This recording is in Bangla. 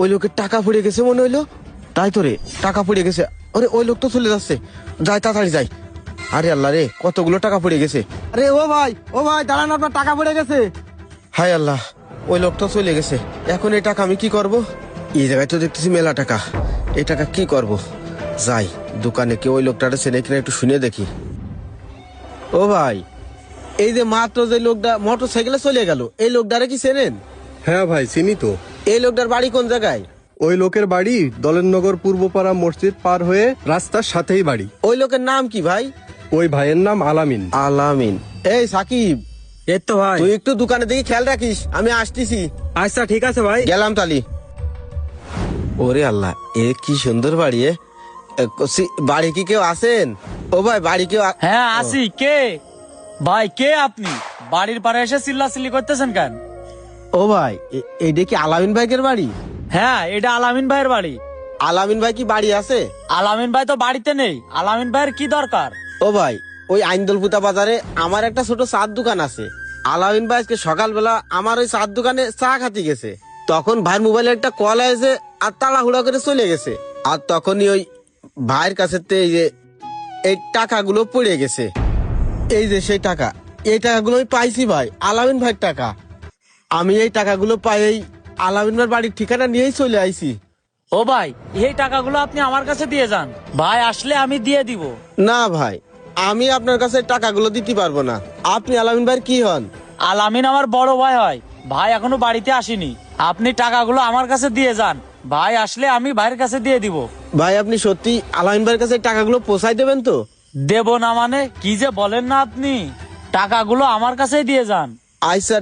ওই লোকের টাকা পড়ে গেছে মনে হইলো। তাই তো রে, টাকা পড়ে গেছে। আরে ওই লোক তো চলে যাচ্ছে, যাই তাড়াতাড়ি যাই। আরে আল্লাহ রে, কতগুলো টাকা পড়ে গেছে। আরে ও ভাই দাঁড়ান, আপনার টাকা পড়ে গেছে। হায় আল্লাহ, ওই লোকটা চলে গেছে। এখন এই টাকা আমি কি করব? এই জায়গায় তো দেখতেছি মেলা টাকা, এই টাকা কি করব? যাই দোকানে, কেউ ওই লোকটা চেনে কিনা একটু শুনে দেখি। ও ভাই, এই যে মাত্র যে লোকটা মোটর সাইকেলে চলে গেল, এই লোকটারে কি চেনেন? হ্যাঁ ভাই, চিনি তো। এই লোকটার বাড়ি কোন জায়গায়? ওই লোকের বাড়ি দলেরনগর পূর্বপাড়া মসজিদ পার হয়ে রাস্তার সাথেই বাড়ি। ওই লোকের নাম কি ভাই? ওই ভাইয়ের নাম আলামিন। আলামিন। এই সাকিব, এই তো ভাই। তুই একটু দোকানে দেখি খেয়াল রাখিস, আমি আসতেছি। আচ্ছা ঠিক আছে ভাই। গেলাম তালি। ওরে আল্লাহ, এ কি সুন্দর বাড়ি। বাড়ি কি কেউ আছেন? ও ভাই, বাড়ি কেউ হ্যাঁ আসি। কে ভাই, কে আপনি? বাড়ির পারে এসে চিল্লাচিল্লি করতেছেন কেন? ও ভাই, এইটা কি আলামিন ভাইয়ের বাড়ি? হ্যাঁ, এটা আলামিন ভাইয়ের বাড়ি। আলামিন ভাই কি বাড়ি আছে? আলামিন ভাই তো বাড়িতে নেই। আলামিন ভাইয়ের কি দরকার? ও ভাই, ওই আইনদলপুতা বাজারে আমার একটা ছোট চার দোকান আছে। আলামিন ভাই আজকে সকালবেলা আমার ওই চার দোকানে চা খাতে গেছে। তখন ভাইয়ের মোবাইলে একটা কল এসে আর তাড়াহুড়া করে চলে গেছে। আর তখনই ওই ভাইয়ের কাছে এই যে এই টাকাগুলো পড়ে গেছে। এই যে সেই টাকা, এই টাকাগুলো আমি পাইছি ভাই, আলামিন ভাইয়ের টাকা। আমি এই টাকাগুলো পাই এই আলামিন ভাইয়ের বাড়ির ঠিকানা নিয়েই চলে আইছি। ও ভাই, এই টাকাগুলো আপনি আমার কাছে দিয়ে যান, ভাই আসলে আমি দিয়ে দিব। না ভাই, আমি আপনার কাছে টাকাগুলো দিতে পারবো না। আপনি আলামিন ভাইয়ের কি হন? আলামিন আমার বড় ভাই হয়। ভাই এখনো বাড়িতে আসেনি। আপনি টাকাগুলো আমার কাছে দিয়ে যান, ভাই আসলে আমি ভাইয়ের কাছে দিয়ে দিব। ভাই আপনি সত্যি আলামিন ভাইয়ের কাছে টাকাগুলো পৌঁছাই দেবেন তো? দেব না মানে কি যে বলেন না আপনি, টাকাগুলো আমার কাছেই দিয়ে যান। আচ্ছা